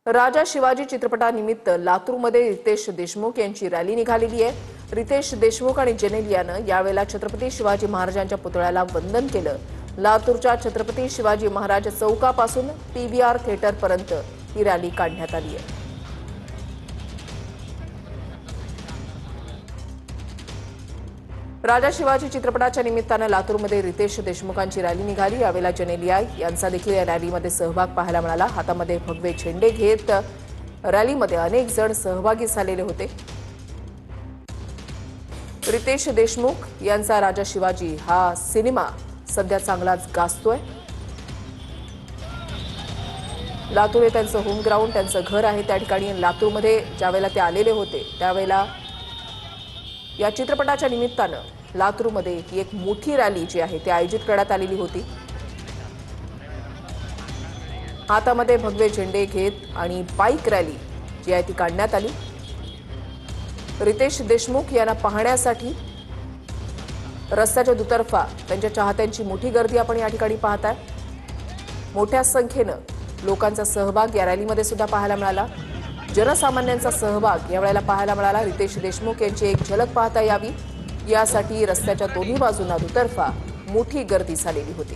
राजा शिवाजी चित्रपटानिमित्त लातूरमध्ये रितेश देशमुख यांची रॅली निघालेली आहे। रितेश देशमुख आणि जेनेलियानं यावेळेला छत्रपती शिवाजी महाराजांच्या पुतळ्याला वंदन केलं। लातूरच्या छत्रपती शिवाजी महाराज चौकापासून पीव्हीआर थिएटरपर्यंत ही रॅली काढण्यात आली आहे। राजा शिवाजी चित्रपटाच्या निमित्तानं लातूरमध्ये रितेश देशमुखांची रॅली निघाली। यावेळेला जेनेलिया यांचा देखील या रॅलीमध्ये सहभाग पाहायला मिळाला। हातामध्ये भगवे झेंडे घेत रॅलीमध्ये अनेक जण सहभागी झालेले होते। रितेश देशमुख यांचा राजा शिवाजी हा सिनेमा सध्या चांगलाच गाजतोय। लातूर हे त्यांचं होम ग्राउंड, त्यांचं घर आहे। त्या ठिकाणी लातूरमध्ये ज्यावेळेला ते आलेले होते त्यावेळेला या चित्रपटाच्या निमित्तानं लातूरमध्ये ही एक मोठी रॅली जी आहे ती आयोजित करण्यात आलेली होती। हातामध्ये भगवे झेंडे घेत आणि बाईक रॅली जी आहे ती काढण्यात आली। रितेश देशमुख यांना पाहण्यासाठी रस्त्याच्या दुतर्फा त्यांच्या चाहत्यांची मोठी गर्दी आपण या ठिकाणी पाहताय। मोठ्या संख्येनं लोकांचा सहभाग या रॅलीमध्ये सुद्धा पाहायला मिळाला। जनसामान्यांचा सहभाग यावेळेला पाहायला मिळाला। रितेश देशमुख यांची एक झलक पाहता यावी यासाठी रस्त्याच्या दोन्ही बाजूंना दुतर्फा मोठी गर्दी झालेली होती।